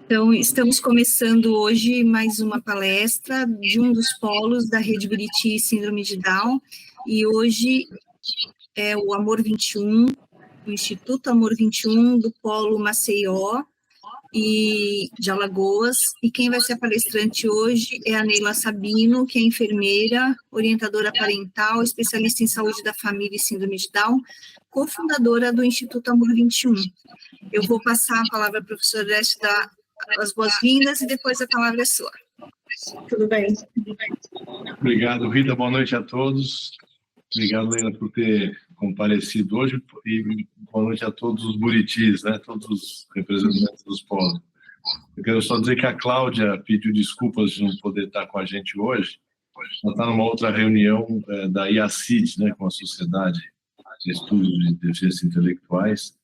Então, estamos começando hoje mais uma palestra de um dos polos da Rede Buriti Síndrome de Down, e hoje é o Amor 21, o Instituto Amor 21 do polo Maceió e de Alagoas, e quem vai ser a palestrante hoje é a Neila Sabino, que é enfermeira, orientadora parental, especialista em saúde da família e síndrome de Down, cofundadora do Instituto Amor 21. Eu vou passar a palavra para o professor Décio dar as boas-vindas e depois a palavra é sua. Tudo bem. Obrigado, Rita. Boa noite a todos. Obrigado, Leila, por ter comparecido hoje e boa noite a todos os buritis, né? Todos os representantes dos polos. Eu quero só dizer que a Cláudia pediu desculpas de não poder estar com a gente hoje. Ela está numa outra reunião da IACID, né, com a Sociedade de Estudos de Deficiências Intelectuais.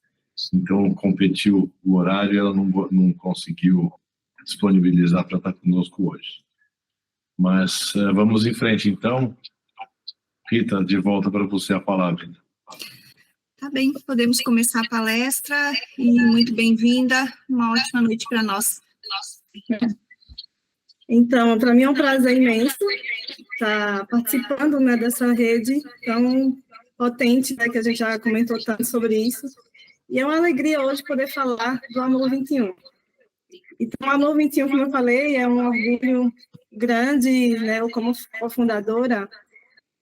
Então, competiu o horário e ela não conseguiu disponibilizar para estar conosco hoje. Mas vamos em frente, então. Rita, de volta para você a palavra. Tá bem, podemos começar a palestra e muito bem-vinda, uma ótima noite para nós. Então, para mim é um prazer imenso estar participando, né, dessa rede tão potente, né, que a gente já comentou tanto sobre isso. E é uma alegria hoje poder falar do Amor 21. Então, o Amor 21, como eu falei, é um orgulho grande, né, eu como cofundadora,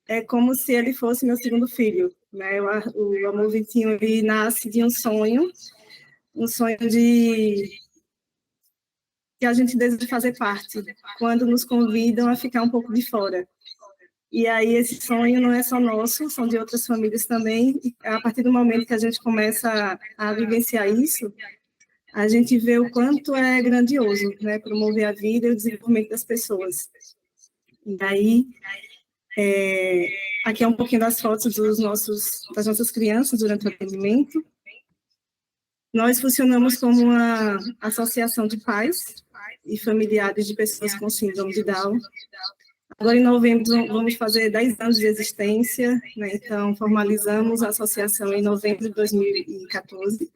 é como se ele fosse meu segundo filho, né? O Amor 21, ele nasce de um sonho de que a gente deseja fazer parte, quando nos convidam a ficar um pouco de fora. E aí esse sonho não é só nosso, são de outras famílias também, e a partir do momento que a gente começa a vivenciar isso, a gente vê o quanto é grandioso, né, promover a vida e o desenvolvimento das pessoas. E aí, aqui é um pouquinho das fotos das nossas crianças durante o atendimento. Nós funcionamos como uma associação de pais e familiares de pessoas com síndrome de Down. Agora, em novembro, vamos fazer 10 anos de existência, né? Então, formalizamos a associação em novembro de 2014.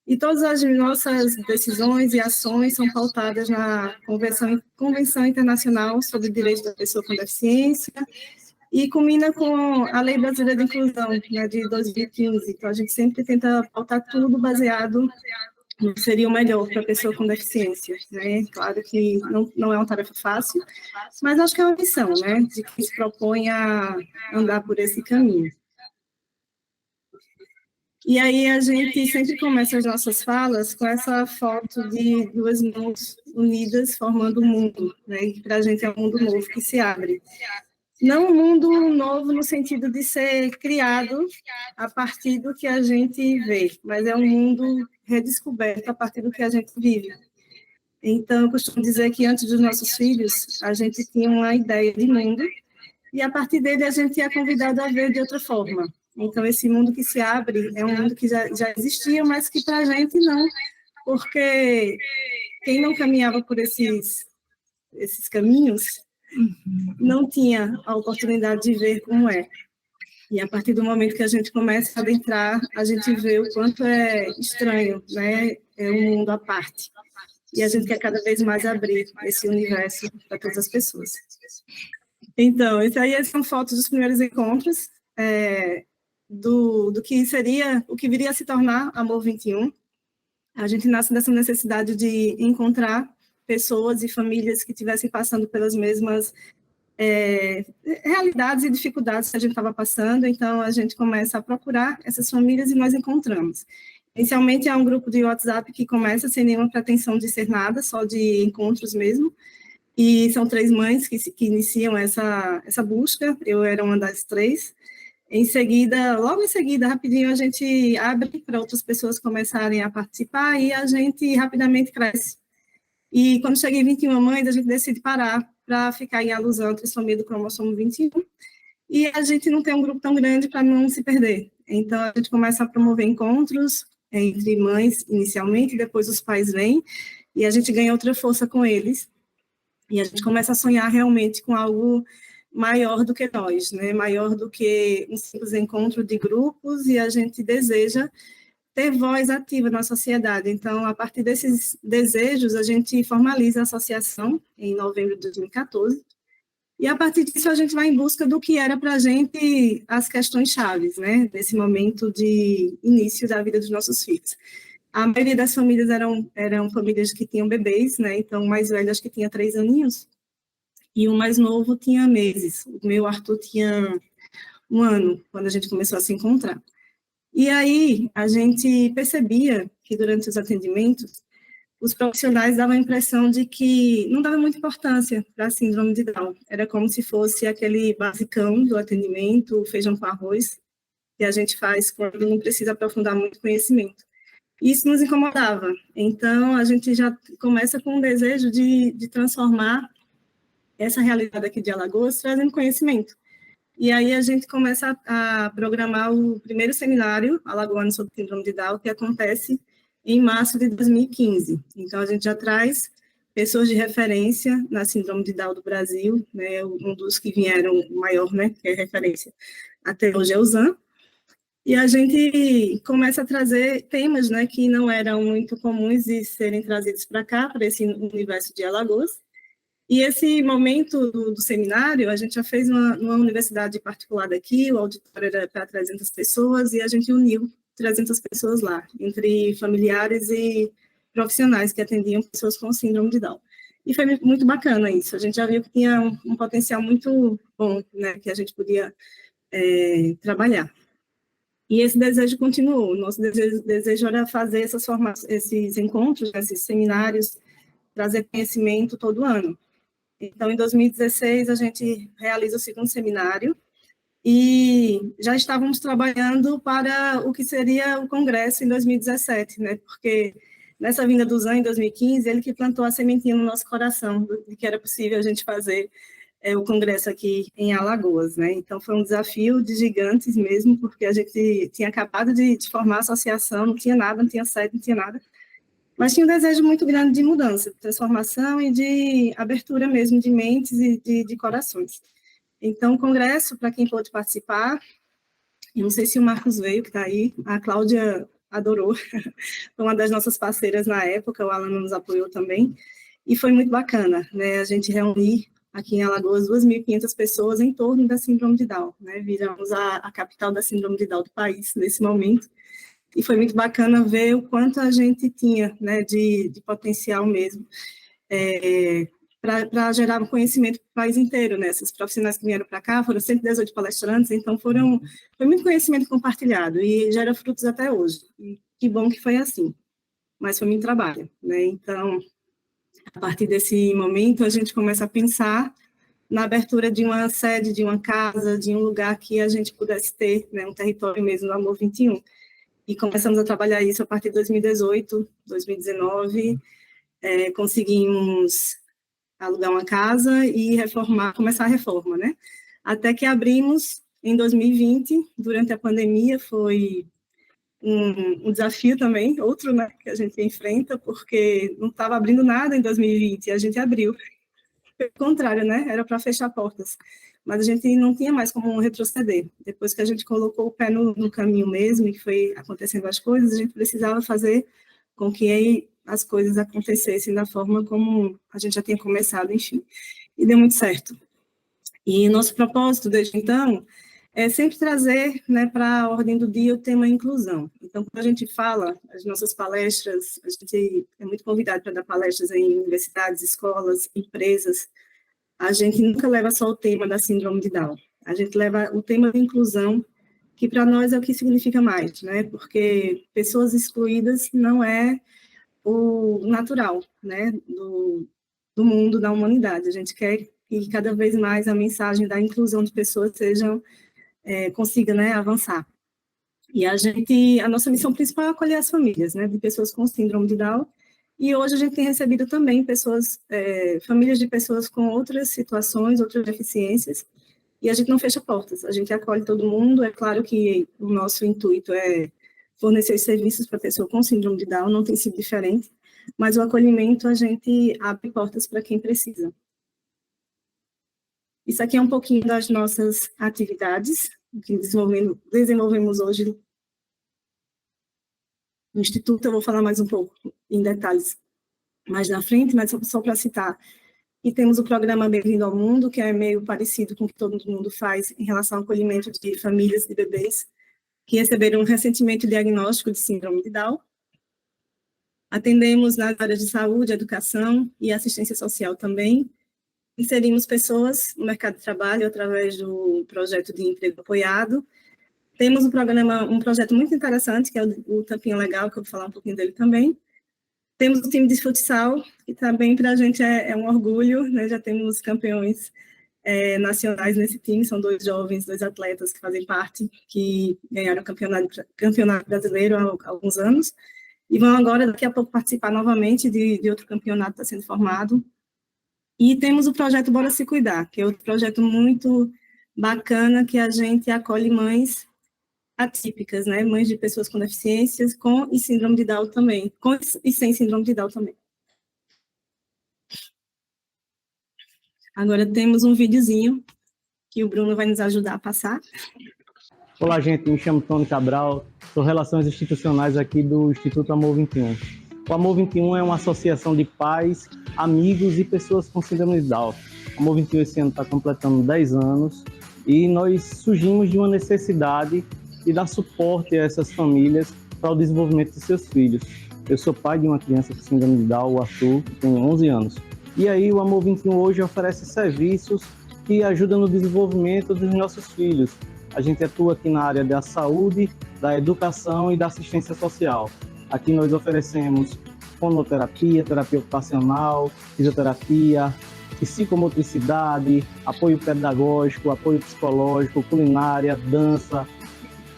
E todas as nossas decisões e ações são pautadas na Convenção Internacional sobre Direitos da Pessoa com Deficiência e culmina com a Lei Brasileira de Inclusão, né, de 2015. Então, a gente sempre tenta pautar tudo baseado no que seria o melhor para a pessoa com deficiência, né? Claro que não é uma tarefa fácil, mas acho que é uma missão, né, de quem se propõe a andar por esse caminho. E aí a gente sempre começa as nossas falas com essa foto de duas mãos unidas formando um mundo, né? Que para a gente é um mundo novo que se abre. Não um mundo novo no sentido de ser criado a partir do que a gente vê, mas é um mundo redescoberto a partir do que a gente vive. Então, eu costumo dizer que antes dos nossos filhos, a gente tinha uma ideia de mundo, e a partir dele a gente é convidado a ver de outra forma. Então, esse mundo que se abre é um mundo que já existia, mas que para a gente não, porque quem não caminhava por esses caminhos não tinha a oportunidade de ver como é. E a partir do momento que a gente começa a adentrar, a gente vê o quanto é estranho, né? É um mundo à parte. E a gente quer cada vez mais abrir esse universo para todas as pessoas. Então, essas são fotos dos primeiros encontros, do que seria, o que viria a se tornar Amor 21. A gente nasce dessa necessidade de encontrar pessoas e famílias que estivessem passando pelas mesmas realidades e dificuldades que a gente estava passando, então a gente começa a procurar essas famílias e nós encontramos. Inicialmente é um grupo de WhatsApp que começa sem nenhuma pretensão de ser nada, só de encontros mesmo, e são 3 mães que iniciam essa busca, eu era uma das 3. Logo em seguida, rapidinho, a gente abre para outras pessoas começarem a participar e a gente rapidamente cresce. E quando chega em 21 mães, a gente decide parar para ficar em alusão à trissomia do cromossomo 21, e a gente não tem um grupo tão grande para não se perder. Então, a gente começa a promover encontros entre mães, inicialmente, depois os pais vêm, e a gente ganha outra força com eles, e a gente começa a sonhar realmente com algo maior do que nós, né? Maior do que um simples encontro de grupos, e a gente deseja ter voz ativa na sociedade. Então, a partir desses desejos, a gente formaliza a associação em novembro de 2014, e a partir disso a gente vai em busca do que era para a gente as questões chaves, né, nesse momento de início da vida dos nossos filhos. A maioria das famílias eram famílias que tinham bebês, né, então o mais velho acho que tinha 3 aninhos, e o mais novo tinha meses. O meu Arthur tinha 1 ano, quando a gente começou a se encontrar. E aí a gente percebia que durante os atendimentos, os profissionais davam a impressão de que não dava muita importância para a síndrome de Down. Era como se fosse aquele basicão do atendimento, o feijão com arroz, que a gente faz quando não precisa aprofundar muito conhecimento. Isso nos incomodava. Então, a gente já começa com um desejo de transformar essa realidade aqui de Alagoas, trazendo conhecimento. E aí a gente começa a programar o primeiro seminário alagoano sobre síndrome de Down, que acontece em março de 2015. Então, a gente já traz pessoas de referência na síndrome de Down do Brasil, né, um dos que vieram, o maior, né, que é referência até hoje é o Zan, e a gente começa a trazer temas, né, que não eram muito comuns de serem trazidos para cá, para esse universo de Alagoas. E esse momento do seminário, a gente já fez numa universidade particular daqui, o auditório era para 300 pessoas, e a gente uniu 300 pessoas lá, entre familiares e profissionais que atendiam pessoas com síndrome de Down. E foi muito bacana isso, a gente já viu que tinha um potencial muito bom, né, que a gente podia trabalhar. E esse desejo continuou, nosso desejo era fazer esses encontros, esses seminários, trazer conhecimento todo ano. Então, em 2016, a gente realiza o segundo seminário, e já estávamos trabalhando para o que seria o congresso em 2017, né? Porque nessa vinda do Zan em 2015, ele que plantou a sementinha no nosso coração de que era possível a gente fazer o congresso aqui em Alagoas, né? Então foi um desafio de gigantes mesmo, porque a gente tinha acabado de formar a associação, não tinha nada, não tinha sede, não tinha nada, mas tinha um desejo muito grande de mudança, de transformação e de abertura mesmo de mentes e de corações. Então, o congresso, para quem pôde participar, eu não sei se o Marcos veio, que está aí, a Cláudia adorou, foi uma das nossas parceiras na época, o Alan nos apoiou também, e foi muito bacana, né, a gente reunir aqui em Alagoas 2.500 pessoas em torno da síndrome de Down, né, viramos a capital da síndrome de Down do país nesse momento, e foi muito bacana ver o quanto a gente tinha, né, de potencial mesmo, para gerar um conhecimento para o país inteiro, né? Esses profissionais que vieram para cá foram 118 palestrantes, então foi muito conhecimento compartilhado e gera frutos até hoje. E que bom que foi assim, mas foi muito trabalho, né? Então, a partir desse momento, a gente começa a pensar na abertura de uma sede, de uma casa, de um lugar que a gente pudesse ter, né, um território mesmo do Amor 21. E começamos a trabalhar isso a partir de 2018, 2019, conseguimos alugar uma casa e começar a reforma, né? Até que abrimos em 2020, durante a pandemia, foi um desafio também, outro, né, que a gente enfrenta, porque não estava abrindo nada em 2020, e a gente abriu. Pelo contrário, né, era para fechar portas, mas a gente não tinha mais como retroceder. Depois que a gente colocou o pé no caminho mesmo, e foi acontecendo as coisas, a gente precisava fazer com que as coisas acontecessem da forma como a gente já tinha começado, enfim. E deu muito certo. E nosso propósito, desde então, é sempre trazer, né, para a ordem do dia o tema inclusão. Então, quando a gente fala, as nossas palestras, a gente é muito convidado para dar palestras em universidades, escolas, empresas. A gente nunca leva só o tema da síndrome de Down. A gente leva o tema de inclusão, que para nós é o que significa mais, né? Porque pessoas excluídas não é o natural, né, do mundo, da humanidade. A gente quer que cada vez mais a mensagem da inclusão de pessoas consiga, né, avançar. E a nossa missão principal é acolher as famílias, né, de pessoas com síndrome de Down, e hoje a gente tem recebido também famílias de pessoas com outras situações, outras deficiências, e a gente não fecha portas, a gente acolhe todo mundo. É claro que o nosso intuito é fornecer serviços para pessoa com síndrome de Down, não tem sido diferente, mas o acolhimento a gente abre portas para quem precisa. Isso aqui é um pouquinho das nossas atividades que desenvolvemos hoje. no Instituto. Eu vou falar mais um pouco em detalhes mais na frente, mas só para citar. E temos o programa Bem-vindo ao Mundo, que é meio parecido com o que todo mundo faz em relação ao acolhimento de famílias de bebês que receberam recentemente o diagnóstico de síndrome de Down. Atendemos nas áreas de saúde, educação e assistência social também. Inserimos pessoas no mercado de trabalho através do projeto de emprego apoiado. Temos um projeto muito interessante, que é o Tampinha Legal, que eu vou falar um pouquinho dele também. Temos o time de futsal, que também para a gente é um orgulho, né? Já temos campeões nacionais nesse time, são 2 jovens, 2 atletas que fazem parte, que ganharam o campeonato brasileiro há alguns anos, e vão agora, daqui a pouco, participar novamente de outro campeonato que está sendo formado. E temos o projeto Bora Se Cuidar, que é outro projeto muito bacana, que a gente acolhe mães atípicas, né? Mães de pessoas com deficiências, com e síndrome de Down também, com e sem síndrome de Down também. Agora temos um videozinho que o Bruno vai nos ajudar a passar. Olá, gente, me chamo Tony Cabral, sou Relações Institucionais aqui do Instituto Amor 21. O Amor 21 é uma associação de pais, amigos e pessoas com síndrome de Down. O Amor 21 esse ano está completando 10 anos e nós surgimos de uma necessidade de dar suporte a essas famílias para o desenvolvimento de seus filhos. Eu sou pai de uma criança com síndrome de Down, o Arthur, que tem 11 anos. E aí o Amor 21 hoje oferece serviços que ajudam no desenvolvimento dos nossos filhos. A gente atua aqui na área da saúde, da educação e da assistência social. Aqui nós oferecemos fonoterapia, terapia ocupacional, fisioterapia, psicomotricidade, apoio pedagógico, apoio psicológico, culinária, dança,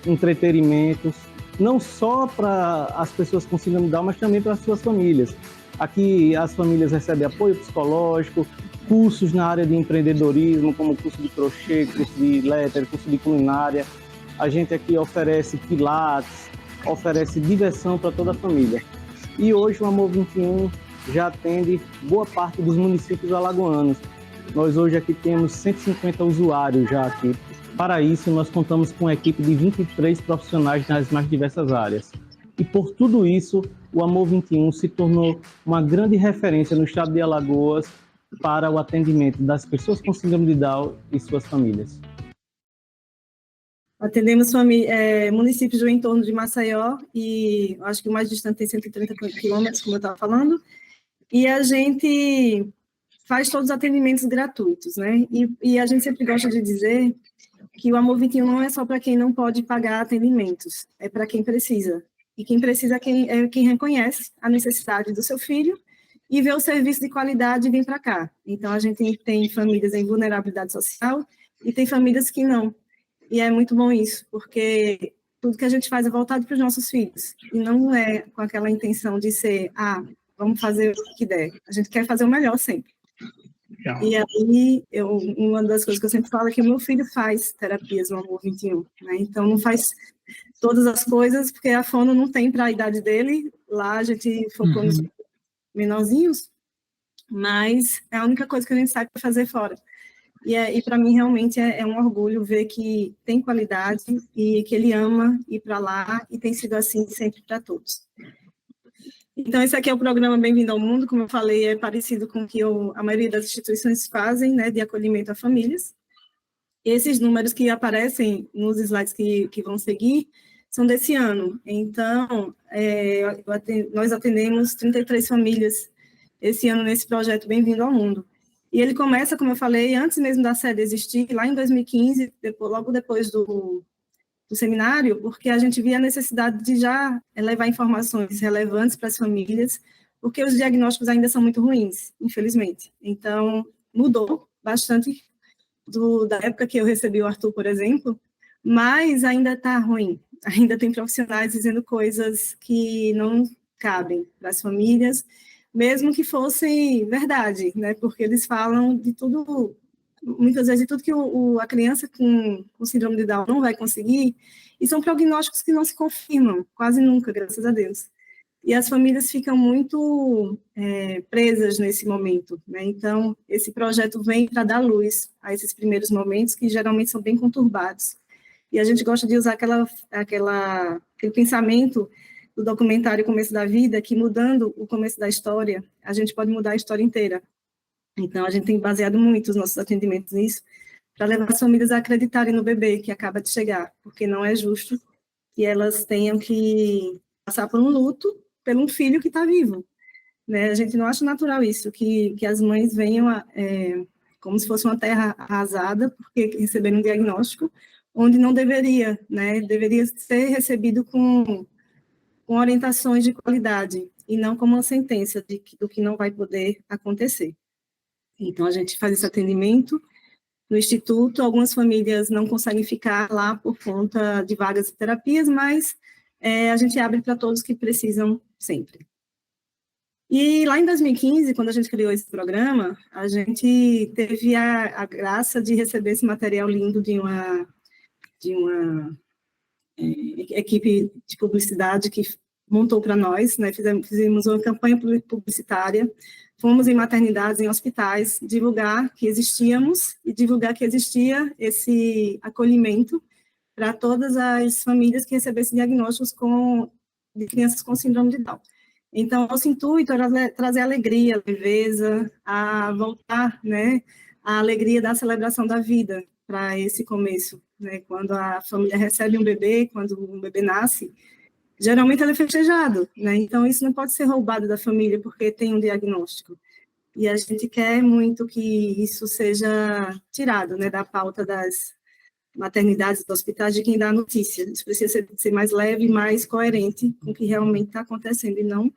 entretenimentos, não só para as pessoas com síndrome de Down, mas também para as suas famílias. Aqui as famílias recebem apoio psicológico, cursos na área de empreendedorismo, como curso de crochê, curso de lettering, curso de culinária. A gente aqui oferece pilates, oferece diversão para toda a família. E hoje o Amor 21 já atende boa parte dos municípios alagoanos. Nós hoje aqui temos 150 usuários já aqui. Para isso, nós contamos com uma equipe de 23 profissionais nas mais diversas áreas. E por tudo isso, o Amor 21 se tornou uma grande referência no estado de Alagoas para o atendimento das pessoas com síndrome de Down e suas famílias. Atendemos municípios do entorno de Maceió, e acho que o mais distante tem 130 quilômetros, como eu estava falando, e a gente faz todos os atendimentos gratuitos, né? E a gente sempre gosta de dizer que o Amor 21 não é só para quem não pode pagar atendimentos, é para quem precisa. E quem precisa é quem reconhece a necessidade do seu filho e vê o serviço de qualidade e vem para cá. Então, a gente tem famílias em vulnerabilidade social e tem famílias que não. E é muito bom isso, porque tudo que a gente faz é voltado para os nossos filhos. E não é com aquela intenção de ser, vamos fazer o que der. A gente quer fazer o melhor sempre. Legal. E aí, uma das coisas que eu sempre falo é que o meu filho faz terapias no Amor 21, né? Então, não faz todas as coisas, porque a fono não tem para a idade dele. Lá a gente focou nos menorzinhos, mas é a única coisa que a gente sabe fazer fora. E para mim, realmente, é um orgulho ver que tem qualidade e que ele ama ir para lá, e tem sido assim sempre para todos. Então, esse aqui é o programa Bem-vindo ao Mundo, como eu falei, é parecido com o que a maioria das instituições fazem, né, de acolhimento a famílias. Esses números que aparecem nos slides que vão seguir são desse ano. Então, nós atendemos 33 famílias esse ano nesse projeto Bem-vindo ao Mundo. E ele começa, como eu falei, antes mesmo da sede existir, lá em 2015, logo depois do seminário, porque a gente via a necessidade de já levar informações relevantes para as famílias, porque os diagnósticos ainda são muito ruins, infelizmente. Então, mudou bastante da época que eu recebi o Arthur, por exemplo, mas ainda está ruim. Ainda tem profissionais dizendo coisas que não cabem para as famílias, mesmo que fosse verdade, né? Porque eles falam de tudo, muitas vezes de tudo que a criança com síndrome de Down não vai conseguir, e são prognósticos que não se confirmam, quase nunca, graças a Deus. E as famílias ficam muito presas nesse momento, né? Então, esse projeto vem para dar luz a esses primeiros momentos, que geralmente são bem conturbados. E a gente gosta de usar aquele pensamento do documentário Começo da Vida, que mudando o começo da história, a gente pode mudar a história inteira. Então, a gente tem baseado muito os nossos atendimentos nisso, para levar as famílias a acreditarem no bebê que acaba de chegar, porque não é justo que elas tenham que passar por um luto pelo um filho que está vivo. Né? A gente não acha natural isso, que as mães venham como se fosse uma terra arrasada, porque receberam um diagnóstico onde não deveria, né? Deveria ser recebido com orientações de qualidade, e não como uma sentença do que não vai poder acontecer. Então, a gente faz esse atendimento no Instituto. Algumas famílias não conseguem ficar lá por conta de vagas de terapias, mas a gente abre para todos que precisam sempre. E lá em 2015, quando a gente criou esse programa, a gente teve a graça de receber esse material lindo de uma equipe de publicidade que montou para nós, né? Fizemos uma campanha publicitária, fomos em maternidades, em hospitais, divulgar que existíamos e divulgar que existia esse acolhimento para todas as famílias que recebessem diagnósticos de crianças com síndrome de Down. Então, nosso intuito era trazer alegria, leveza, a voltar, né, a alegria da celebração da vida para esse começo, né? Quando a família recebe um bebê, quando um bebê nasce, geralmente ele é festejado, né? Então, isso não pode ser roubado da família porque tem um diagnóstico. E a gente quer muito que isso seja tirado, né, da pauta das maternidades, dos hospitais, de quem dá a notícia. Isso precisa ser mais leve, mais coerente com o que realmente está acontecendo, e não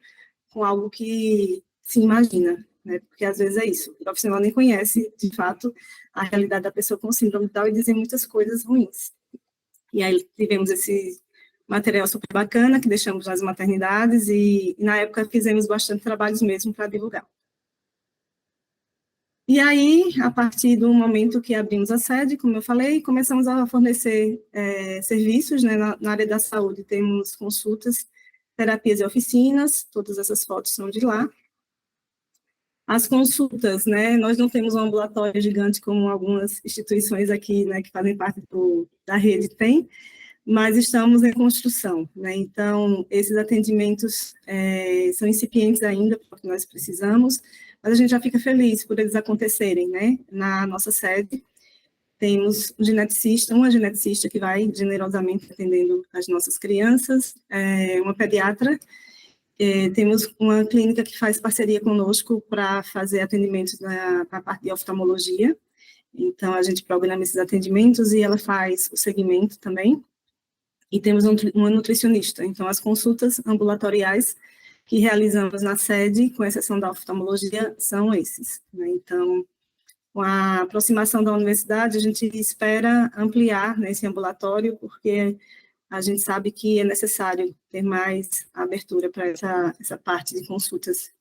com algo que se imagina, né? Porque às vezes é isso, o profissional nem conhece, de fato, a realidade da pessoa com síndrome de Down e dizem muitas coisas ruins. E aí tivemos esse material super bacana que deixamos nas maternidades e na época fizemos bastante trabalhos mesmo para divulgar. E aí, a partir do momento que abrimos a sede, como eu falei, começamos a fornecer serviços, né, na área da saúde. Temos consultas, terapias e oficinas, todas essas fotos são de lá. As consultas, né, nós não temos um ambulatório gigante como algumas instituições aqui, né, que fazem parte da rede têm, mas estamos em construção, né? Então, esses atendimentos são incipientes ainda, porque nós precisamos, mas a gente já fica feliz por eles acontecerem, né? Na nossa sede, temos uma geneticista que vai generosamente atendendo as nossas crianças, uma pediatra, temos uma clínica que faz parceria conosco para fazer atendimentos na parte de oftalmologia, então a gente programa esses atendimentos e ela faz o segmento também. E temos uma nutricionista. Então, as consultas ambulatoriais que realizamos na sede, com exceção da oftalmologia, são esses, né? Então, com a aproximação da universidade, a gente espera ampliar, né, esse ambulatório, porque a gente sabe que é necessário ter mais abertura para essa parte de consultas.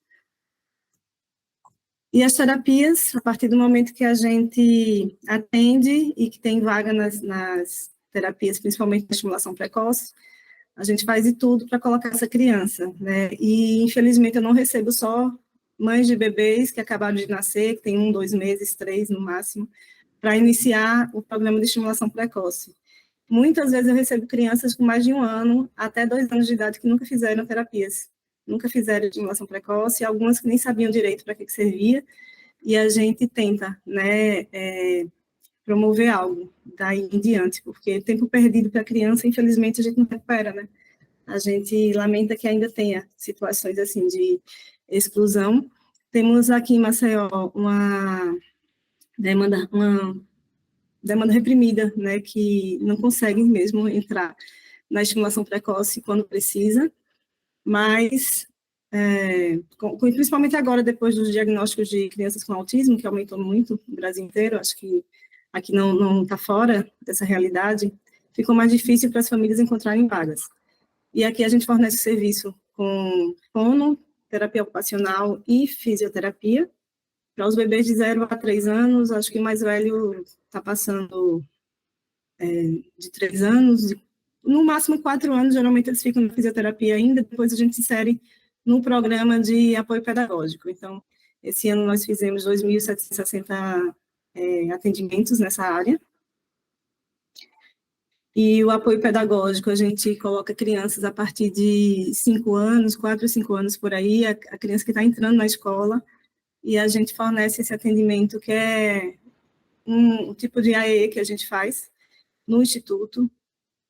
E as terapias, a partir do momento que a gente atende e que tem vaga nas terapias, principalmente na estimulação precoce, a gente faz de tudo para colocar essa criança, né? E, infelizmente, eu não recebo só mães de bebês que acabaram de nascer, que tem 1, 2 meses, 3 no máximo, para iniciar o programa de estimulação precoce. Muitas vezes eu recebo crianças com mais de 1 ano, até 2 anos de idade, que nunca fizeram terapias, nunca fizeram estimulação precoce, algumas que nem sabiam direito para que servia, e a gente tenta, né, promover algo daí em diante, porque tempo perdido para a criança, infelizmente, a gente não recupera, né? A gente lamenta que ainda tenha situações assim de exclusão. Temos aqui em Maceió uma demanda reprimida, né, que não conseguem mesmo entrar na estimulação precoce quando precisa, mas principalmente agora, depois dos diagnósticos de crianças com autismo, que aumentou muito no Brasil inteiro, acho que aqui não está fora dessa realidade, ficou mais difícil para as famílias encontrarem vagas. E aqui a gente fornece serviço com fono, terapia ocupacional e fisioterapia, para os bebês de 0 a 3 anos, acho que o mais velho está passando de 3 anos, no máximo 4 anos, geralmente eles ficam na fisioterapia ainda, depois a gente insere no programa de apoio pedagógico. Então, esse ano nós fizemos 2.760 atendimentos nessa área. E o apoio pedagógico, a gente coloca crianças a partir de 5 anos, 4 ou 5 anos por aí, a criança que está entrando na escola, e a gente fornece esse atendimento que é um tipo de AE que a gente faz no Instituto.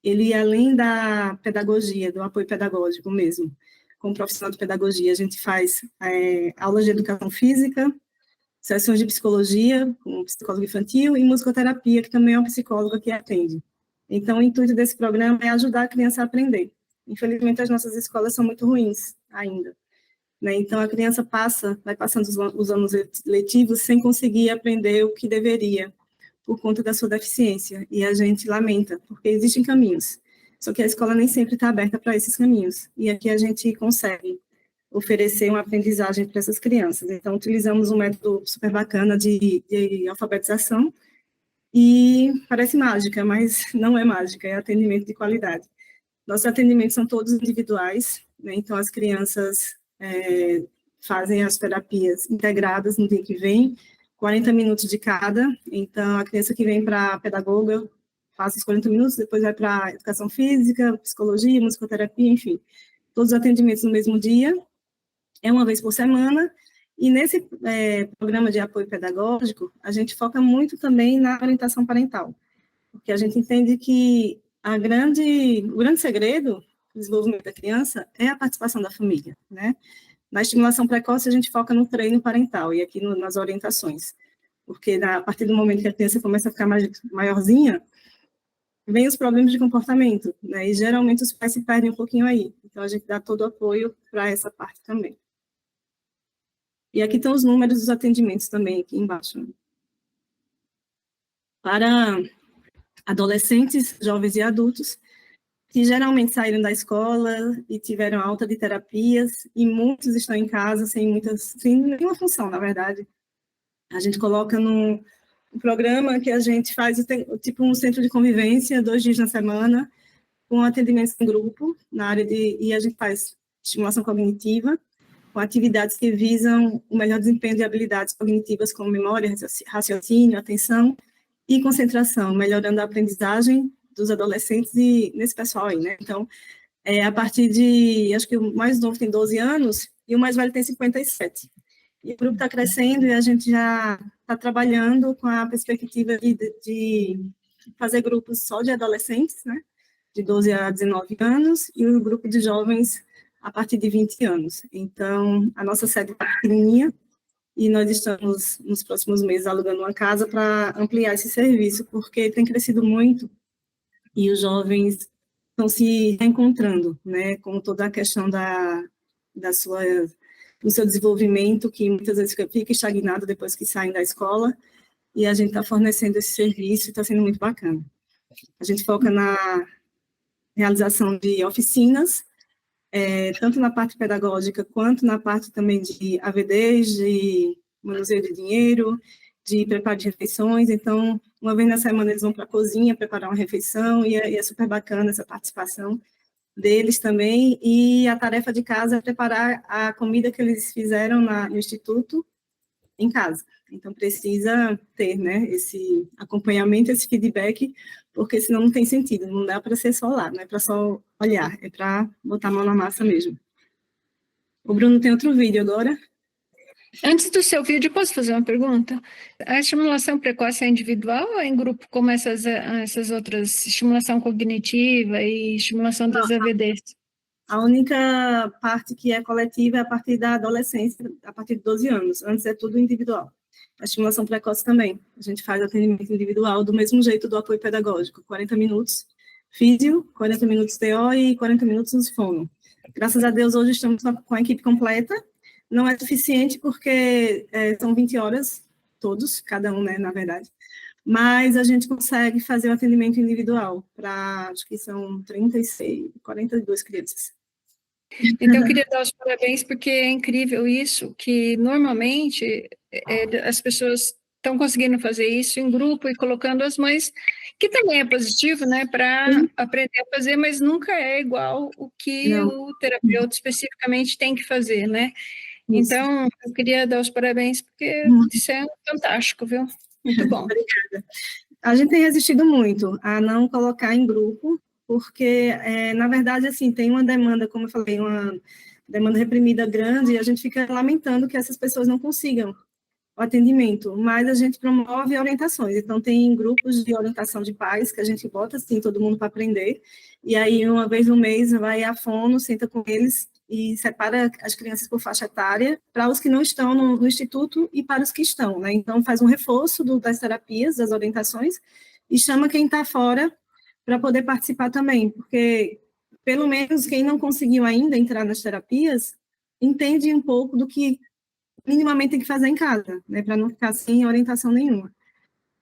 Ele, além da pedagogia, do apoio pedagógico mesmo, como profissional de pedagogia, a gente faz aulas de educação física, sessões de psicologia, com psicólogo infantil, e musicoterapia, que também é uma psicóloga que atende. Então, o intuito desse programa é ajudar a criança a aprender. Infelizmente, as nossas escolas são muito ruins ainda, né? Então, a criança vai passando os anos letivos sem conseguir aprender o que deveria, por conta da sua deficiência, e a gente lamenta, porque existem caminhos, só que a escola nem sempre está aberta para esses caminhos, e aqui a gente consegue oferecer uma aprendizagem para essas crianças. Então, utilizamos um método super bacana de alfabetização, e parece mágica, mas não é mágica, é atendimento de qualidade. Nossos atendimentos são todos individuais, né? Então as crianças fazem as terapias integradas no dia que vem, 40 minutos de cada. Então a criança que vem para a pedagoga faz os 40 minutos, depois vai para educação física, psicologia, musicoterapia, enfim. Todos os atendimentos no mesmo dia, é uma vez por semana. E nesse programa de apoio pedagógico, a gente foca muito também na orientação parental, porque a gente entende que o grande segredo do desenvolvimento da criança é a participação da família, né? Na estimulação precoce, a gente foca no treino parental e aqui nas orientações, porque a partir do momento que a criança começa a ficar maiorzinha, vem os problemas de comportamento, né? E geralmente os pais se perdem um pouquinho aí, então a gente dá todo o apoio para essa parte também. E aqui estão os números dos atendimentos também, aqui embaixo. Para adolescentes, jovens e adultos, que geralmente saíram da escola e tiveram alta de terapias, e muitos estão em casa sem nenhuma função, na verdade. A gente coloca no programa que a gente faz tipo um centro de convivência, 2 dias na semana, com atendimento em grupo, e a gente faz estimulação cognitiva, com atividades que visam o melhor desempenho de habilidades cognitivas como memória, raciocínio, atenção e concentração, melhorando a aprendizagem dos adolescentes e nesse pessoal aí, né? Então, a partir de, acho que o mais novo tem 12 anos e o mais velho tem 57. E o grupo está crescendo e a gente já está trabalhando com a perspectiva de fazer grupos só de adolescentes, né? De 12 a 19 anos, e um grupo de jovens a partir de 20 anos. Então, a nossa sede está pequenininha, e nós estamos, nos próximos meses, alugando uma casa para ampliar esse serviço, porque tem crescido muito, e os jovens estão se reencontrando, né, com toda a questão do seu desenvolvimento, que muitas vezes fica estagnado depois que saem da escola, e a gente está fornecendo esse serviço, e está sendo muito bacana. A gente foca na realização de oficinas, tanto na parte pedagógica, quanto na parte também de AVDs, de manuseio de dinheiro, de preparo de refeições. Então, uma vez na semana eles vão para a cozinha preparar uma refeição, e é super bacana essa participação deles também. E a tarefa de casa é preparar a comida que eles fizeram no Instituto em casa. Então, precisa ter, né, esse acompanhamento, esse feedback, porque senão não tem sentido, não dá para ser só lá, não é para só olhar, é para botar a mão na massa mesmo. O Bruno tem outro vídeo agora. Antes do seu vídeo, posso fazer uma pergunta? A estimulação precoce é individual ou é em grupo, como essas outras, estimulação cognitiva e estimulação das AVDs? A única parte que é coletiva é a partir da adolescência, a partir de 12 anos. Antes é tudo individual. A estimulação precoce também. A gente faz atendimento individual do mesmo jeito do apoio pedagógico. 40 minutos físio, 40 minutos TO e 40 minutos nos fono. Graças a Deus, hoje estamos com a equipe completa. Não é suficiente porque são 20 horas, todos, cada um, né, na verdade. Mas a gente consegue fazer o atendimento individual para, acho que são 42 crianças. Então, eu queria dar os parabéns, porque é incrível isso, que normalmente as pessoas estão conseguindo fazer isso em grupo e colocando as mães, que também é positivo, né, para aprender a fazer, mas nunca é igual o que o terapeuta especificamente tem que fazer, né? Isso. Então, eu queria dar os parabéns, porque isso é fantástico, viu? Muito bom. Obrigada. A gente tem resistido muito a não colocar em grupo, porque, na verdade, assim, tem uma demanda, como eu falei, uma demanda reprimida grande, e a gente fica lamentando que essas pessoas não consigam o atendimento, mas a gente promove orientações. Então, tem grupos de orientação de pais que a gente bota, assim, todo mundo para aprender, e aí, uma vez no mês, vai à fono, senta com eles e separa as crianças por faixa etária, para os que não estão no instituto e para os que estão, né? Então, faz um reforço das terapias, das orientações, e chama quem está fora para poder participar também, porque, pelo menos, quem não conseguiu ainda entrar nas terapias, entende um pouco do que minimamente tem que fazer em casa, né, para não ficar sem orientação nenhuma.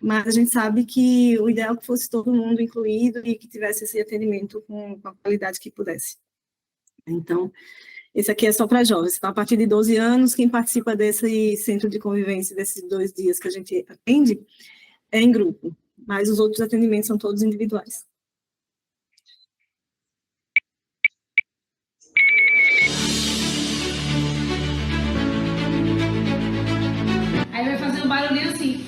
Mas a gente sabe que o ideal é que fosse todo mundo incluído e que tivesse esse atendimento com a qualidade que pudesse. Então, esse aqui é só para jovens. Então, a partir de 12 anos, quem participa desse centro de convivência, desses 2 dias que a gente atende, é em grupo. Mas os outros atendimentos são todos individuais. Aí vai fazer um barulhinho assim.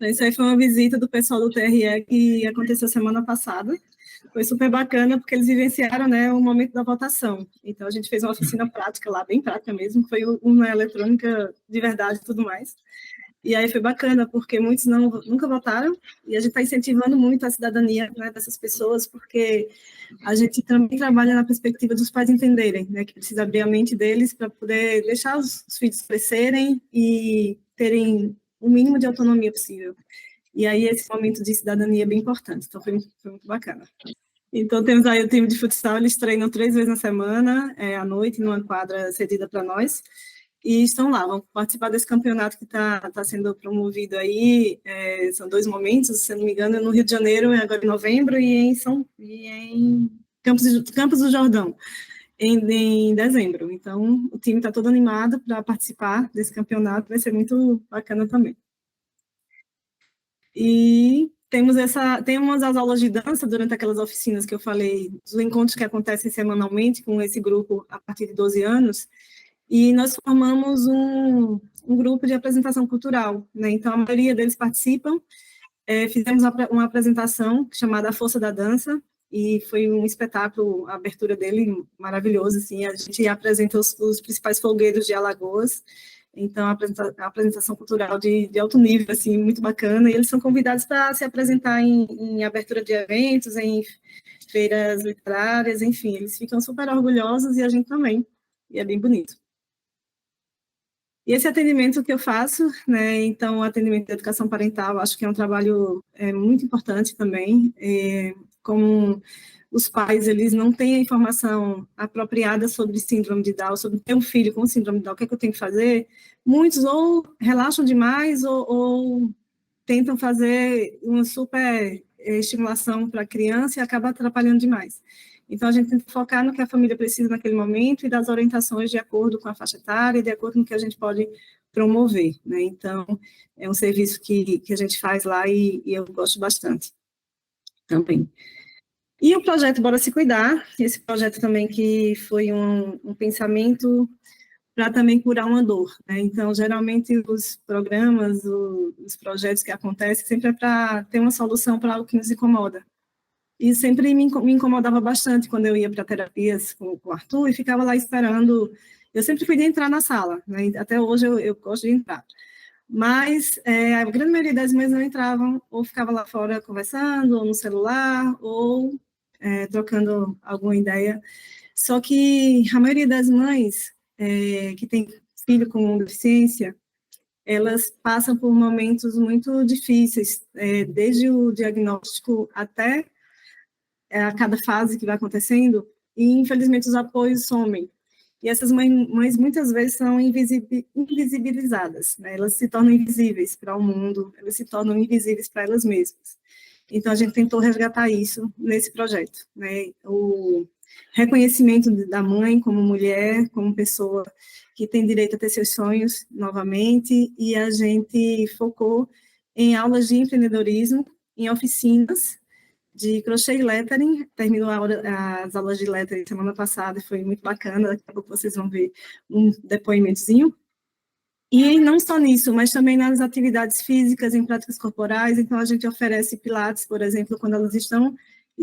Isso aí foi uma visita do pessoal do TRE que aconteceu semana passada. Foi super bacana, porque eles vivenciaram, né, o momento da votação. Então, a gente fez uma oficina prática lá, bem prática mesmo, foi uma eletrônica de verdade e tudo mais. E aí foi bacana, porque muitos nunca votaram, e a gente está incentivando muito a cidadania, né, dessas pessoas, porque a gente também trabalha na perspectiva dos pais entenderem, né, que precisa abrir a mente deles para poder deixar os filhos crescerem e terem o mínimo de autonomia possível. E aí esse momento de cidadania é bem importante, então foi muito bacana. Então temos aí o time de futsal, eles treinam 3 vezes na semana, à noite, numa quadra cedida para nós, e estão lá, vão participar desse campeonato que está sendo promovido aí, são 2 momentos, se não me engano, no Rio de Janeiro, agora em novembro, e em Campos do Jordão, em dezembro. Então, o time está todo animado para participar desse campeonato, vai ser muito bacana também. E temos as aulas de dança durante aquelas oficinas que eu falei, dos encontros que acontecem semanalmente com esse grupo a partir de 12 anos, e nós formamos um grupo de apresentação cultural, né? Então, a maioria deles participam. Fizemos uma apresentação chamada A Força da Dança, e foi um espetáculo, a abertura dele maravilhoso, assim, a gente apresenta os principais folguedos de Alagoas, então a apresentação cultural de alto nível, assim, muito bacana, e eles são convidados para se apresentar em abertura de eventos, em feiras literárias, enfim, eles ficam super orgulhosos e a gente também, e é bem bonito. E esse atendimento que eu faço, né, então o atendimento de educação parental, acho que é um trabalho muito importante também, como os pais, eles não têm a informação apropriada sobre síndrome de Down, sobre ter um filho com síndrome de Down, o que é que eu tenho que fazer, muitos ou relaxam demais ou tentam fazer uma super estimulação para a criança e acaba atrapalhando demais. Então, a gente tem que focar no que a família precisa naquele momento e das orientações de acordo com a faixa etária, de acordo com o que a gente pode promover, né? Então, é um serviço que a gente faz lá e eu gosto bastante também. E o projeto Bora Se Cuidar, esse projeto também que foi um pensamento para também curar uma dor, né? Então, geralmente, os programas, os projetos que acontecem, sempre é para ter uma solução para algo que nos incomoda. E sempre me incomodava bastante quando eu ia para terapias com o Arthur e ficava lá esperando. Eu sempre fui de entrar na sala, né? Até hoje eu gosto de entrar. Mas a grande maioria das mães não entravam, ou ficava lá fora conversando, ou no celular, ou trocando alguma ideia. Só que a maioria das mães que tem filho com deficiência, elas passam por momentos muito difíceis, desde o diagnóstico até a cada fase que vai acontecendo, e infelizmente os apoios somem. E essas mães muitas vezes são invisibilizadas, né? Elas se tornam invisíveis para o mundo, elas se tornam invisíveis para elas mesmas. Então, a gente tentou resgatar isso nesse projeto, né? O reconhecimento da mãe como mulher, como pessoa que tem direito a ter seus sonhos novamente, e a gente focou em aulas de empreendedorismo, em oficinas de crochê e lettering. Terminou as aulas de lettering semana passada e foi muito bacana, daqui a pouco vocês vão ver um depoimentozinho. E não só nisso, mas também nas atividades físicas, em práticas corporais. Então, a gente oferece pilates, por exemplo, quando elas estão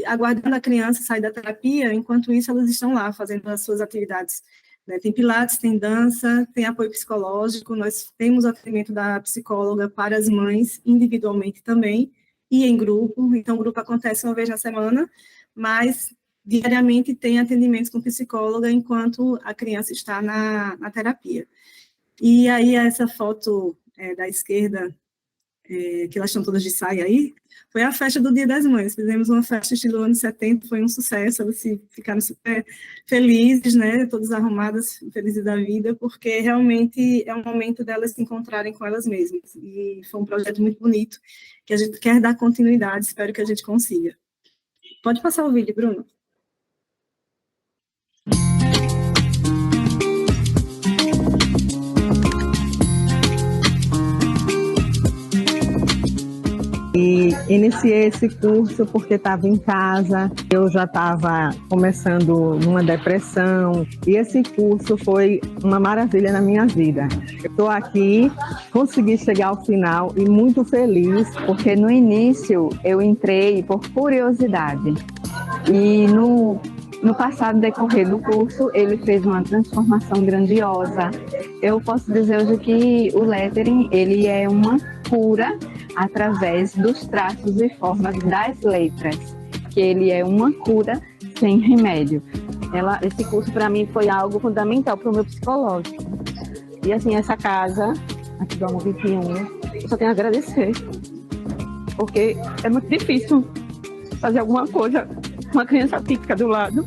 aguardando a criança sair da terapia, enquanto isso elas estão lá fazendo as suas atividades, né? Tem pilates, tem dança, tem apoio psicológico, nós temos atendimento da psicóloga para as mães, individualmente também, e em grupo. Então, o grupo acontece uma vez na semana, mas diariamente tem atendimentos com psicóloga enquanto a criança está na terapia. E aí, essa foto da esquerda, que elas estão todas de saia aí, foi a festa do Dia das Mães. Fizemos uma festa estilo anos 70, foi um sucesso, elas ficaram super felizes, né, todas arrumadas, felizes da vida, porque realmente é um momento delas se encontrarem com elas mesmas. E foi um projeto muito bonito, que a gente quer dar continuidade, espero que a gente consiga. Pode passar o vídeo, Bruno. E iniciei esse curso porque estava em casa, eu já estava começando uma depressão, e esse curso foi uma maravilha na minha vida. Estou aqui, consegui chegar ao final e muito feliz, porque no início eu entrei por curiosidade, e no passado decorrer do curso, ele fez uma transformação grandiosa. Eu posso dizer hoje que o lettering, ele é uma cura através dos traços e formas das letras, que ele é uma cura sem remédio. Esse curso para mim foi algo fundamental para o meu psicológico. E assim, essa casa, aqui do Amor 21, eu só tenho a agradecer, porque é muito difícil fazer alguma coisa com uma criança típica do lado,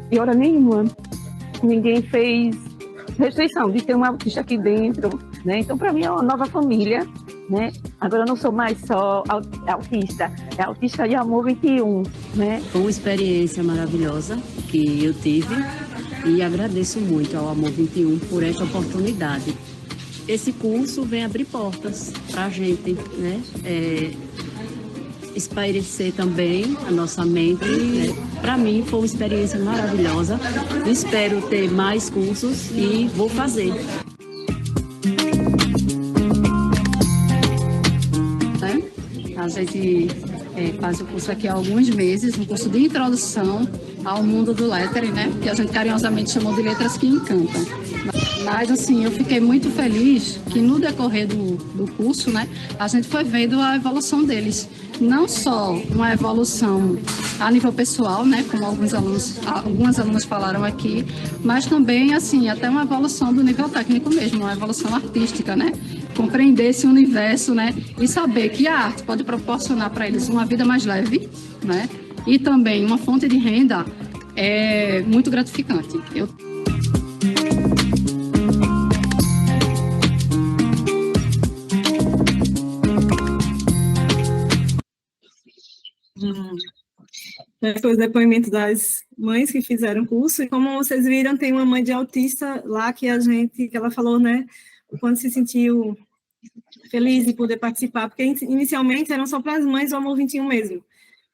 e hora nenhuma ninguém fez restrição de ter um autista aqui dentro, né? Então, para mim, é uma nova família, né? Agora eu não sou mais só autista, é autista de Amor 21, né? Foi uma experiência maravilhosa que eu tive e agradeço muito ao Amor 21 por esta oportunidade. Esse curso vem abrir portas para a gente, né? Espairecer também a nossa mente, né? Para mim foi uma experiência maravilhosa. Espero ter mais cursos e vou fazer. A gente faz o curso aqui há alguns meses, um curso de introdução ao mundo do lettering, né? Que a gente carinhosamente chamou de letras que encantam. Mas, assim, eu fiquei muito feliz que no decorrer do curso, né, a gente foi vendo a evolução deles. Não só uma evolução a nível pessoal, né, como algumas alunas falaram aqui, mas também, assim, até uma evolução do nível técnico mesmo, uma evolução artística, né? Compreender esse universo, né, e saber que a arte pode proporcionar para eles uma vida mais leve, né, e também uma fonte de renda muito gratificante. Foi o depoimento das mães que fizeram o curso, e como vocês viram, tem uma mãe de autista lá que ela falou, né, quando se sentiu feliz de poder participar, porque inicialmente eram só para as mães do Amor 21 mesmo,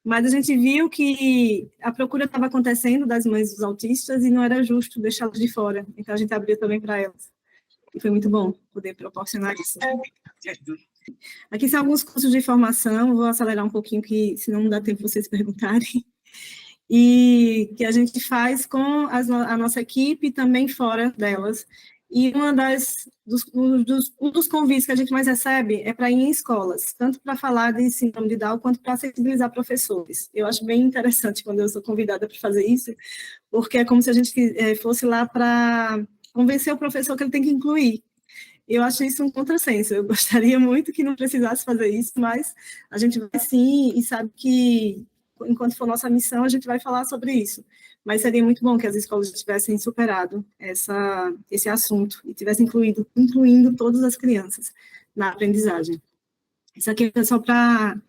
mas a gente viu que a procura estava acontecendo das mães dos autistas e não era justo deixá-las de fora, então a gente abriu também para elas, e foi muito bom poder proporcionar isso. Aqui são alguns cursos de formação, vou acelerar um pouquinho, que senão não dá tempo de vocês perguntarem, e que a gente faz com a nossa equipe também fora delas. E um dos convites que a gente mais recebe é para ir em escolas, tanto para falar de síndrome de Down, quanto para sensibilizar professores. Eu acho bem interessante quando eu sou convidada para fazer isso, porque é como se a gente fosse lá para convencer o professor que ele tem que incluir Eu achei isso um contrassenso. Eu gostaria muito que não precisasse fazer isso, mas a gente vai sim, e sabe que, enquanto for nossa missão, a gente vai falar sobre isso. Mas seria muito bom que as escolas tivessem superado esse assunto e tivessem incluindo todas as crianças na aprendizagem. Isso aqui é só para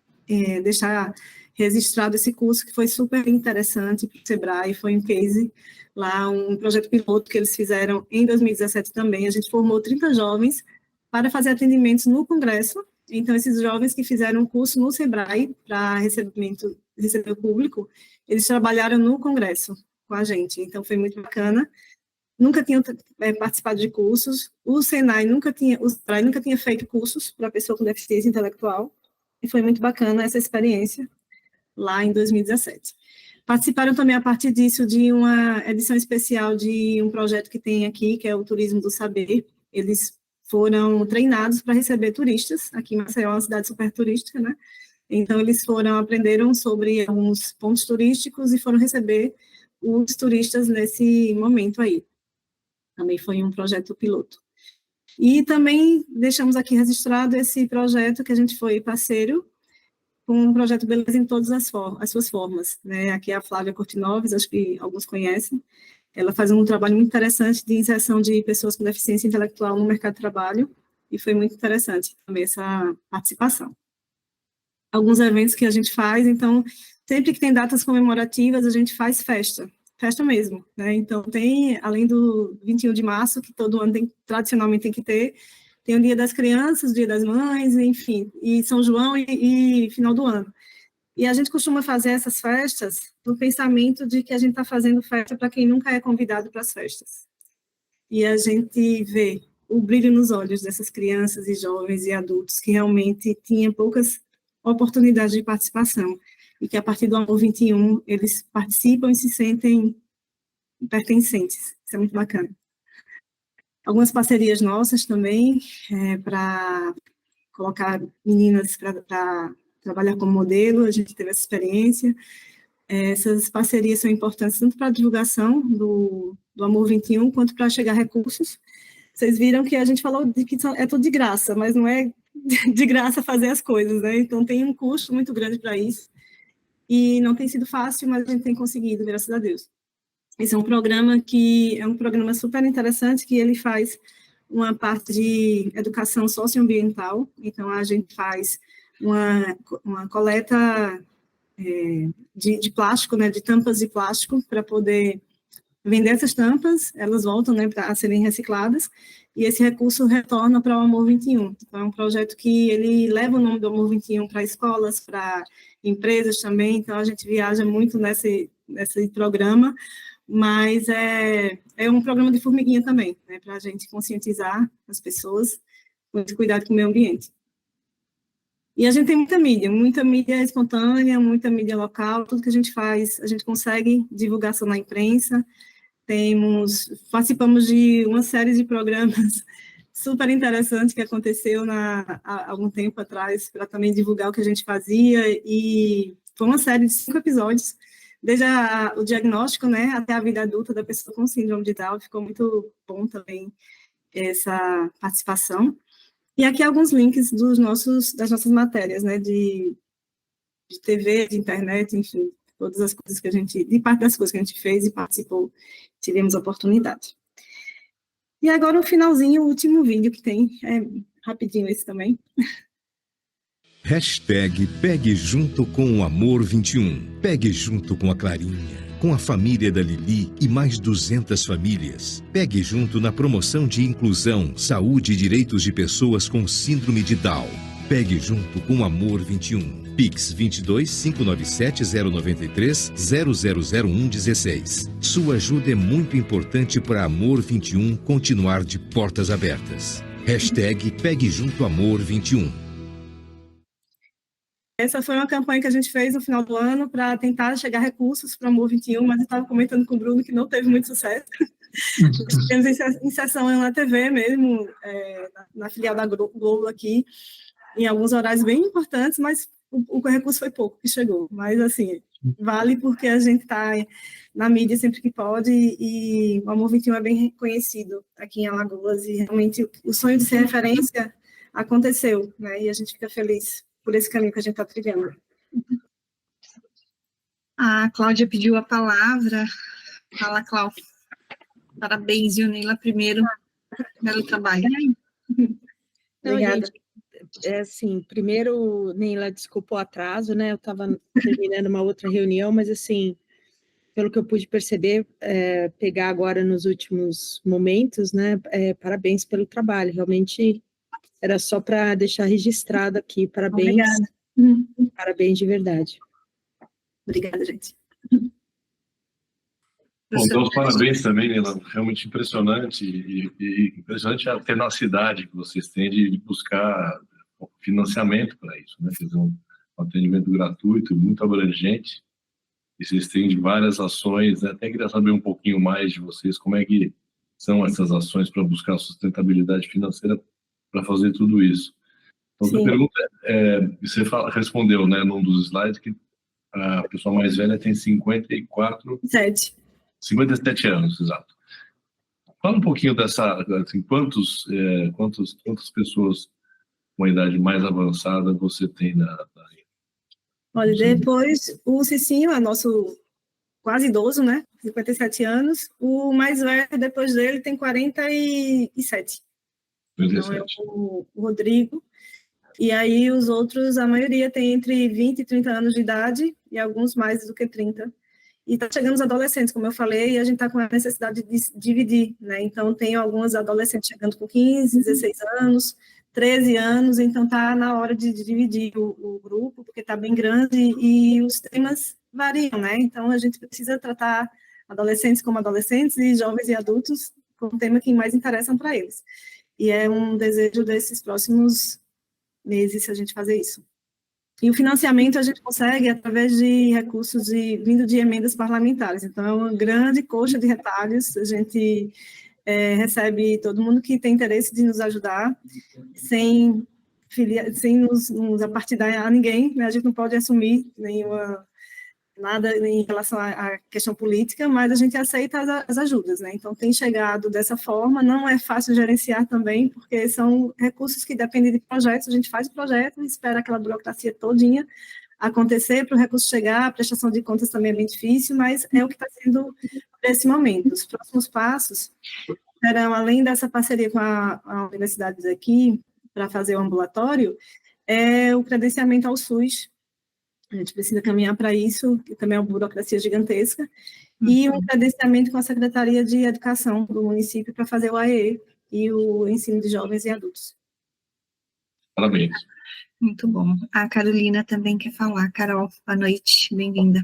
deixar registrado esse curso, que foi super interessante para o Sebrae, foi um case lá, um projeto piloto que eles fizeram em 2017 também. A gente formou 30 jovens para fazer atendimentos no Congresso. Então, esses jovens que fizeram um curso no Sebrae para receber o público, eles trabalharam no Congresso com a gente. Então, foi muito bacana. Nunca tinham participado de cursos. O Sebrae nunca tinha feito cursos para pessoa com deficiência intelectual. E foi muito bacana essa experiência lá em 2017. Participaram também, a partir disso, de uma edição especial de um projeto que tem aqui, que é o Turismo do Saber. Eles foram treinados para receber turistas. Aqui em Maceió é uma cidade super turística, né? Então, eles aprenderam sobre alguns pontos turísticos e foram receber os turistas nesse momento aí. Também foi um projeto piloto. E também deixamos aqui registrado esse projeto que a gente foi parceiro com o projeto Beleza em todas as suas formas, né? Aqui é a Flávia Cortinoves, acho que alguns conhecem. Ela faz um trabalho muito interessante de inserção de pessoas com deficiência intelectual no mercado de trabalho, e foi muito interessante também essa participação. Alguns eventos que a gente faz, então, sempre que tem datas comemorativas, a gente faz festa mesmo, né? Então, tem, além do 21 de março, que todo ano tradicionalmente tem que ter, tem o Dia das Crianças, o Dia das Mães, enfim, e São João e final do ano. E a gente costuma fazer essas festas no pensamento de que a gente está fazendo festa para quem nunca é convidado para as festas. E a gente vê o brilho nos olhos dessas crianças e jovens e adultos que realmente tinham poucas oportunidades de participação e que, a partir do Amor 21, eles participam e se sentem pertencentes. Isso é muito bacana. Algumas parcerias nossas também, para colocar meninas para trabalhar como modelo, a gente teve essa experiência. Essas parcerias são importantes tanto para a divulgação do Amor 21, quanto para chegar recursos. Vocês viram que a gente falou de que é tudo de graça, mas não é de graça fazer as coisas, né? Então, tem um custo muito grande para isso. E não tem sido fácil, mas a gente tem conseguido, graças a Deus. Esse é um programa super interessante, que ele faz uma parte de educação socioambiental. Então, a gente faz uma coleta de plástico, né, de tampas de plástico, para poder vender essas tampas. Elas voltam, né, a serem recicladas, e esse recurso retorna para o Amor 21. Então, é um projeto que ele leva o nome do Amor 21 para escolas, para empresas também. Então, a gente viaja muito nesse programa, mas é um programa de formiguinha também, né, para a gente conscientizar as pessoas com esse cuidado com o meio ambiente. E a gente tem muita mídia espontânea, muita mídia local. Tudo que a gente faz, a gente consegue divulgação na imprensa. Participamos de uma série de programas super interessantes que aconteceu há algum tempo atrás, para também divulgar o que a gente fazia, e foi uma série de 5 episódios, desde o diagnóstico, né, até a vida adulta da pessoa com síndrome de Down. Ficou muito bom também essa participação. E aqui alguns links das nossas matérias, né, de TV, de internet, enfim, todas as coisas que de parte das coisas que a gente fez e participou, tivemos oportunidade. E agora o finalzinho, o último vídeo que tem, rapidinho esse também. Hashtag Pegue Junto com o Amor 21. Pegue junto com a Clarinha, com a família da Lili e mais 200 famílias. Pegue junto na promoção de inclusão, saúde e direitos de pessoas com síndrome de Down. Pegue junto com o Amor 21. Pix 22 597 093 0001 16. Sua ajuda é muito importante para Amor 21 continuar de portas abertas. Hashtag Pegue Junto Amor 21. Essa foi uma campanha que a gente fez no final do ano para tentar chegar recursos para o Amor 21, mas eu estava comentando com o Bruno que não teve muito sucesso. Temos inserção na TV mesmo, na filial da Globo aqui, em alguns horários bem importantes, mas o recurso foi pouco que chegou, mas assim, vale porque a gente está na mídia sempre que pode, e o Amor 21 é bem reconhecido aqui em Alagoas, e realmente o sonho de ser referência aconteceu, né? E a gente fica feliz por esse caminho que a gente está trilhando. A Cláudia pediu a palavra. Fala, Cláudia. Parabéns, viu, Neila, primeiro, pelo trabalho. Não, Obrigada. gente, assim, primeiro, Neila, desculpa o atraso, né? Eu estava terminando uma outra reunião, mas assim, pelo que eu pude perceber, pegar agora nos últimos momentos, né? Parabéns pelo trabalho, realmente era só para deixar registrado aqui, parabéns. Obrigada. Parabéns de verdade. Obrigada, gente. Bom, então, os parabéns também, Neila. Realmente impressionante, e impressionante a tenacidade que vocês têm de buscar financiamento para isso, né? Fazer um atendimento gratuito, muito abrangente, e vocês têm várias ações, né? Até queria saber um pouquinho mais de vocês, como é que são essas ações para buscar sustentabilidade financeira para fazer tudo isso. Então, a pergunta você respondeu, né, num dos slides, que a pessoa mais velha tem 57 anos, exato. Fala um pouquinho dessa, assim, quantas pessoas com a idade mais avançada você tem na Olha, depois o Cicinho é nosso quase idoso, né? 57 anos. O mais velho, depois dele, tem 47. Então é o Rodrigo. E aí os outros, a maioria tem entre 20 e 30 anos de idade, e alguns mais do que 30. E está chegando os adolescentes, como eu falei, e a gente está com a necessidade de dividir, né? Então, tem alguns adolescentes chegando com 15, 16 anos, 13 anos, então está na hora de dividir o grupo, porque está bem grande e os temas variam, né? Então, a gente precisa tratar adolescentes como adolescentes e jovens e adultos com o tema que mais interessam para eles. E é um desejo desses próximos meses a gente fazer isso. E o financiamento a gente consegue através de recursos vindo de emendas parlamentares. Então, é uma grande coxa de retalhos. A gente recebe todo mundo que tem interesse de nos ajudar, sem nos apartidar a ninguém, né? A gente não pode assumir nada em relação à questão política, mas a gente aceita as ajudas, né? Então, tem chegado dessa forma, não é fácil gerenciar também, porque são recursos que dependem de projetos, a gente faz o projeto e espera aquela burocracia todinha acontecer para o recurso chegar, a prestação de contas também é bem difícil, mas é o que está sendo nesse momento. Os próximos passos serão, além dessa parceria com a universidade daqui, para fazer o ambulatório, o credenciamento ao SUS. A gente precisa caminhar para isso, que também é uma burocracia gigantesca, e um credenciamento com a Secretaria de Educação do município para fazer o AEE e o ensino de jovens e adultos. Parabéns. Muito bom. A Carolina também quer falar. Carol, boa noite, bem-vinda.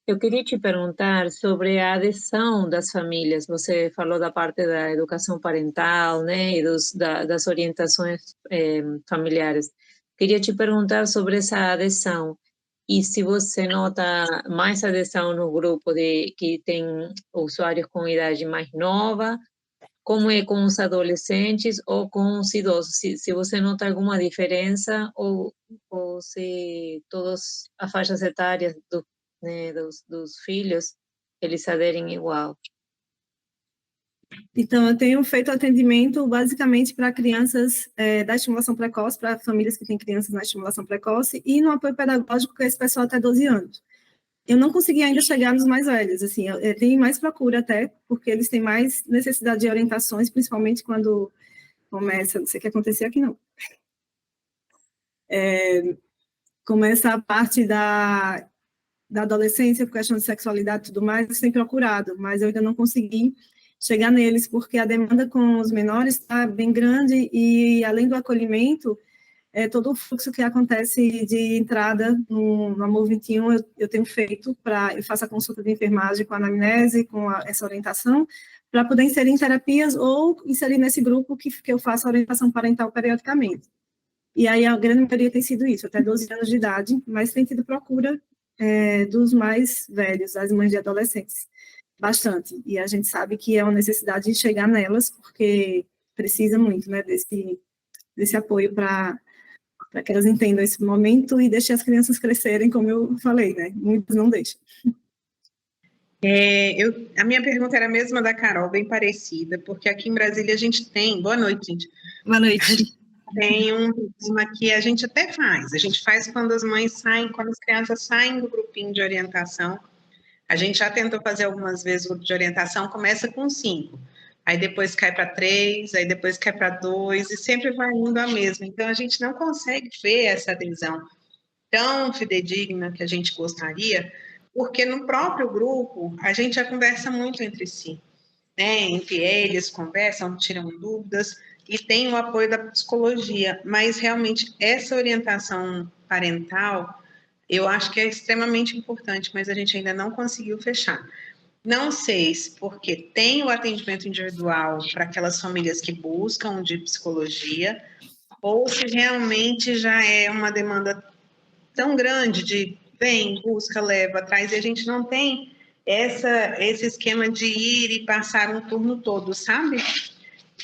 Eu queria te perguntar sobre a adesão das famílias. Você falou da parte da educação parental, né, e das orientações familiares. Queria te perguntar sobre essa adesão e se você nota mais adesão no grupo que tem usuários com idade mais nova, como é com os adolescentes ou com os idosos, se você nota alguma diferença ou se todas as faixas etárias dos filhos, eles aderem igual. Então, eu tenho feito atendimento basicamente para crianças da estimulação precoce, para famílias que têm crianças na estimulação precoce, e no apoio pedagógico para esse pessoal até 12 anos. Eu não consegui ainda chegar nos mais velhos, assim, tem mais procura até, porque eles têm mais necessidade de orientações, principalmente quando começa, não sei o que acontecer aqui não. Começa a parte da adolescência, por questão de sexualidade e tudo mais, eu tenho procurado, mas eu ainda não consegui chegar neles, porque a demanda com os menores está bem grande e, além do acolhimento, todo o fluxo que acontece de entrada no Amor 21, eu tenho feito, eu faço a consulta de enfermagem com a anamnese, com essa orientação, para poder inserir em terapias ou inserir nesse grupo que eu faço a orientação parental periodicamente. E aí a grande maioria tem sido isso, até 12 anos de idade, mas tem tido procura dos mais velhos, das mães de adolescentes. Bastante, e a gente sabe que é uma necessidade de chegar nelas, porque precisa muito, né, desse apoio para para que elas entendam esse momento e deixem as crianças crescerem, como eu falei, né? Muitos não deixam. A minha pergunta era a mesma da Carol, bem parecida, porque aqui em Brasília a gente tem... Boa noite, gente. Boa noite. Tem um programa que a gente até faz. A gente faz quando as mães saem, quando as crianças saem do grupinho de orientação. A gente já tentou fazer algumas vezes o grupo de orientação, começa com 5. Aí depois cai para 3, aí depois cai para 2, e sempre vai indo a mesma. Então, a gente não consegue ver essa adesão tão fidedigna que a gente gostaria, porque no próprio grupo, a gente já conversa muito entre si, né? Entre eles, conversam, tiram dúvidas, e tem o apoio da psicologia, mas realmente essa orientação parental, eu acho que é extremamente importante, mas a gente ainda não conseguiu fechar. Não sei se porque tem o atendimento individual para aquelas famílias que buscam de psicologia, ou se realmente já é uma demanda tão grande de vem, busca, leva, atrás, e a gente não tem esse esquema de ir e passar um turno todo, sabe?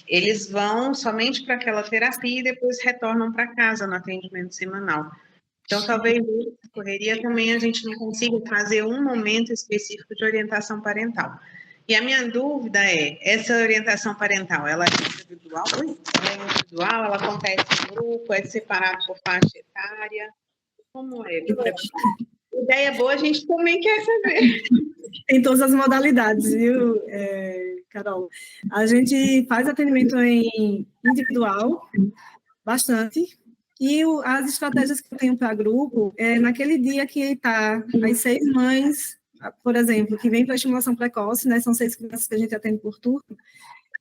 Eles vão somente para aquela terapia e depois retornam para casa no atendimento semanal. Então, talvez na correria também a gente não consiga fazer um momento específico de orientação parental. E a minha dúvida é, essa orientação parental, ela é individual? Ela acontece em grupo, é separado por faixa etária? Como é? Ideia boa, a gente também quer saber. Tem todas as modalidades, viu, Carol? A gente faz atendimento em individual, bastante, e as estratégias que eu tenho para grupo, naquele dia que está as 6 mães, por exemplo, que vêm para a estimulação precoce, né, são 6 crianças que a gente atende por turno,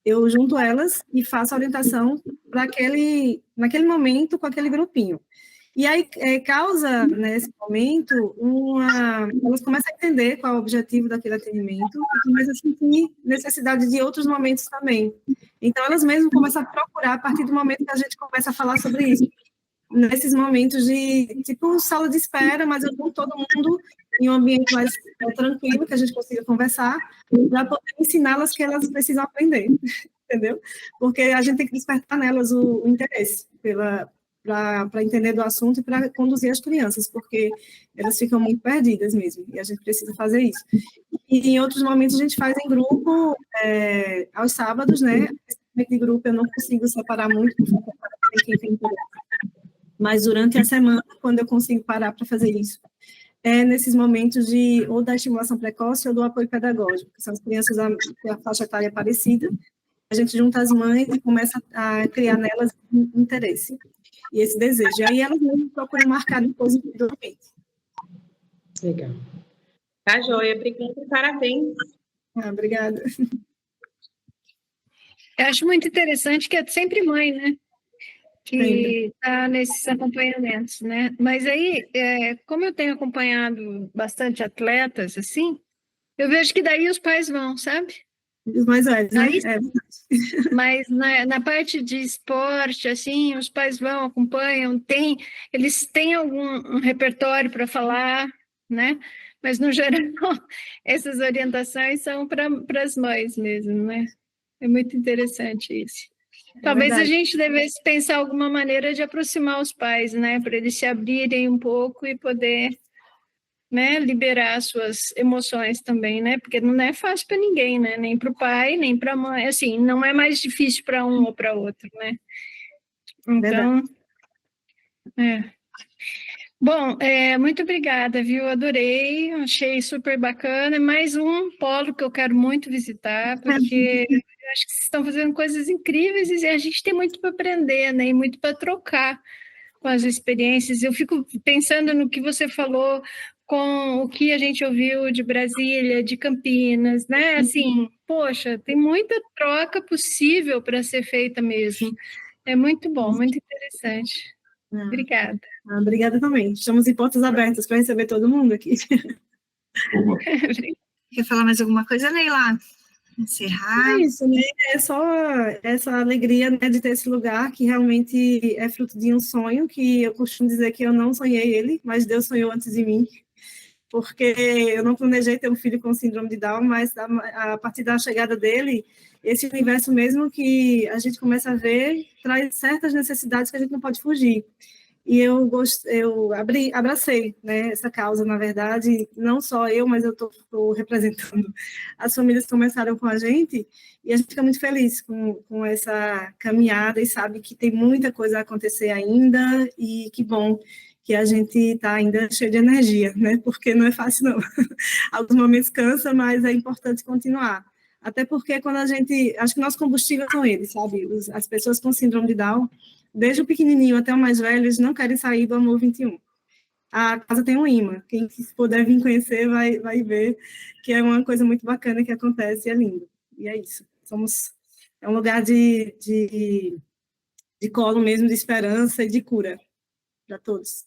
eu junto elas e faço a orientação para naquele momento com aquele grupinho. E aí causa, nesse momento, elas começam a entender qual é o objetivo daquele atendimento e começam a sentir necessidade de outros momentos também. Então, elas mesmas começam a procurar a partir do momento que a gente começa a falar sobre isso. Nesses momentos de, tipo, sala de espera, mas eu junto todo mundo em um ambiente mais tranquilo, que a gente consiga conversar, para poder ensiná-las que elas precisam aprender, entendeu? Porque a gente tem que despertar nelas o interesse para entender do assunto e para conduzir as crianças, porque elas ficam muito perdidas mesmo, e a gente precisa fazer isso. E em outros momentos a gente faz em grupo, aos sábados, né? De grupo eu não consigo separar muito, quem tem interesse. Mas durante a semana, quando eu consigo parar para fazer isso, nesses momentos ou da estimulação precoce ou do apoio pedagógico, que são as crianças da faixa etária parecida, a gente junta as mães e começa a criar nelas interesse e esse desejo. E aí elas mesmo procuram marcar depois individualmente. Legal. Tá, joia. Obrigada, parabéns. Obrigada. Eu acho muito interessante que é sempre mãe, né? Que está nesses acompanhamentos, né? Mas aí, como eu tenho acompanhado bastante atletas, assim, eu vejo que daí os pais vão, sabe? Os mais velhos, né? Mas na parte de esporte, assim, os pais vão, acompanham, eles têm algum repertório para falar, né? Mas, no geral, essas orientações são para as mães mesmo, né? É muito interessante isso. Talvez a gente devesse pensar alguma maneira de aproximar os pais, né? Para eles se abrirem um pouco e poder, né, liberar as suas emoções também, né? Porque não é fácil para ninguém, né? Nem para o pai, nem para a mãe. Assim, não é mais difícil para um ou para outro, né? Então, Bom, muito obrigada, viu? Adorei, achei super bacana. É mais um polo que eu quero muito visitar, porque eu acho que vocês estão fazendo coisas incríveis e a gente tem muito para aprender, né? E muito para trocar com as experiências. Eu fico pensando no que você falou com o que a gente ouviu de Brasília, de Campinas, né? Assim, poxa, tem muita troca possível para ser feita mesmo. É muito bom, muito interessante. Obrigada. Obrigada também. Estamos em portas abertas para receber todo mundo aqui. Quer falar mais alguma coisa, Neila? Encerrar? É isso, né? É só essa alegria, né, de ter esse lugar que realmente é fruto de um sonho, que eu costumo dizer que eu não sonhei ele, mas Deus sonhou antes de mim, porque eu não planejei ter um filho com síndrome de Down, mas a partir da chegada dele, esse universo mesmo que a gente começa a ver traz certas necessidades que a gente não pode fugir. e eu abracei, né, essa causa, na verdade, não só eu, mas eu estou representando as famílias que começaram com a gente, e a gente fica muito feliz com essa caminhada, e sabe que tem muita coisa a acontecer ainda, e que bom que a gente está ainda cheio de energia, né, porque não é fácil não. Alguns momentos cansa, mas é importante continuar. Até porque quando a gente... Acho que nosso combustível são eles, sabe? As pessoas com síndrome de Down, desde o pequenininho até o mais velho, eles não querem sair do Amor 21. A casa tem um imã. Quem puder vir conhecer vai ver que é uma coisa muito bacana que acontece e é lindo. E é isso. É um lugar de colo mesmo, de esperança e de cura para todos.